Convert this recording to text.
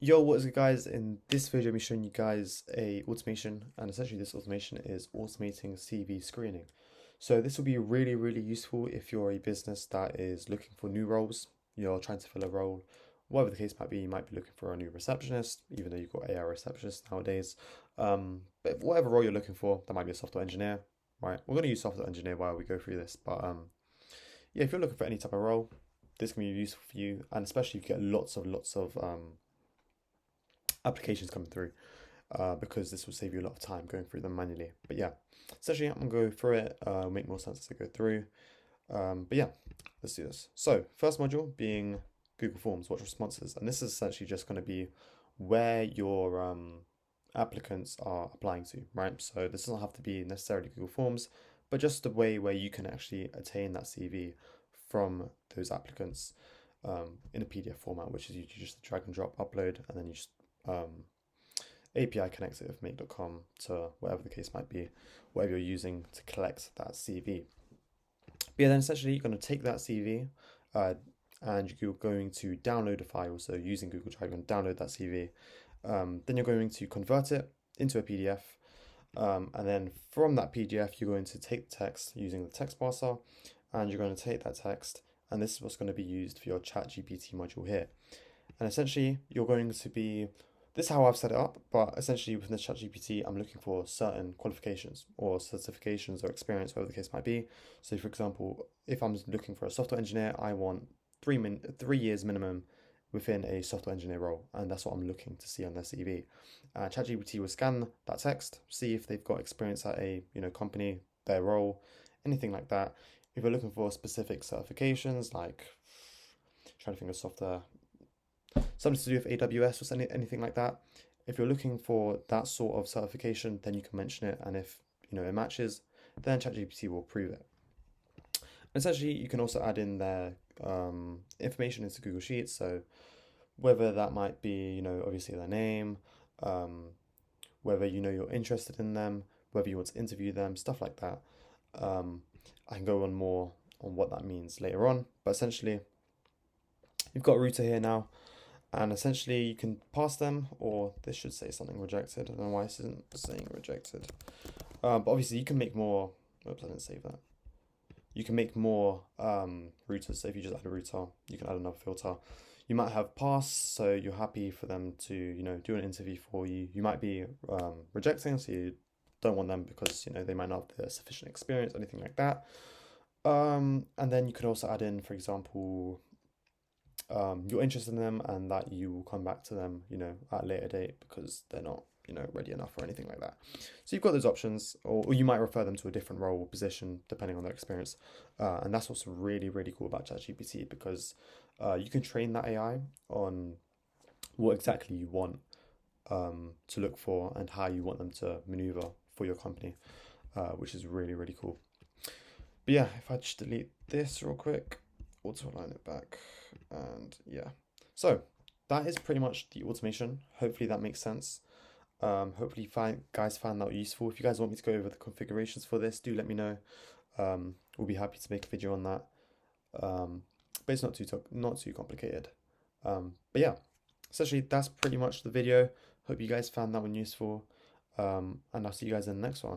Yo, what is it guys? In this video, I'm showing you guys a automation, and essentially this automation is automating CV screening. So this will be really, really useful if you're a business that is looking for new roles, you're trying to fill a role, whatever the case might be. You might be looking for a new receptionist, even though you've got AI receptionists nowadays. But whatever role you're looking for, that might be a software engineer, right? We're going to use software engineer while we go through this, but yeah, if you're looking for any type of role, this can be useful for you, and especially if you get lots of applications coming through, because this will save you a lot of time going through them manually. But yeah, essentially I'm gonna go through it, make more sense as I go through. But yeah, let's do this. So first module being Google Forms, watch responses, and this is essentially just going to be where your applicants are applying to, right? So this doesn't have to be necessarily Google Forms, but just a way where you can actually attain that CV from those applicants in a PDF format, which is usually just a drag and drop upload, and then you just API connects it with make.com to whatever the case might be, whatever you're using to collect that CV. But yeah, then essentially you're going to take that CV and you're going to download a file. So using Google Drive, you're going to download that CV. Then you're going to convert it into a PDF. And then from that PDF, you're going to take the text using the text parser, and you're going to take that text, and this is what's going to be used for your ChatGPT module here. And essentially, you're going to be, this is how I've set it up, but essentially within the ChatGPT, I'm looking for certain qualifications or certifications or experience, whatever the case might be. So for example, if I'm looking for a software engineer, I want 3 years minimum within a software engineer role, and that's what I'm looking to see on their CV. ChatGPT will scan that text, see if they've got experience at a company, their role, anything like that. If you're looking for specific certifications, like trying to think of software, something to do with AWS or anything like that. If you're looking for that sort of certification, then you can mention it, and if it matches, then ChatGPT will prove it. And essentially, you can also add in their information into Google Sheets. So whether that might be, obviously their name, whether you're interested in them, whether you want to interview them, stuff like that. I can go on more on what that means later on, but essentially, you've got a router here now. And essentially you can pass them, or this should say something rejected. I don't know why this isn't saying rejected. But obviously you can make more, oops, I didn't save that. You can make more routers. So if you just add a router, you can add another filter. You might have pass, so you're happy for them to, do an interview for you. You might be rejecting, so you don't want them because, they might not have the sufficient experience, anything like that. And then you can also add in, for example, you're interested in them and that you will come back to them, at a later date because they're not, ready enough or anything like that. So you've got those options, or you might refer them to a different role or position depending on their experience. And that's what's really, really cool about ChatGPT, because you can train that AI on what exactly you want to look for and how you want them to maneuver for your company, which is really, really cool. But yeah, if I just delete this real quick, auto align it back, and yeah. So that is pretty much the automation. Hopefully that makes sense. Hopefully guys found that useful. If you guys want me to go over the configurations for this, do let me know. We'll be happy to make a video on that. But it's not too complicated. But yeah, essentially that's pretty much the video. Hope you guys found that one useful. And I'll see you guys in the next one.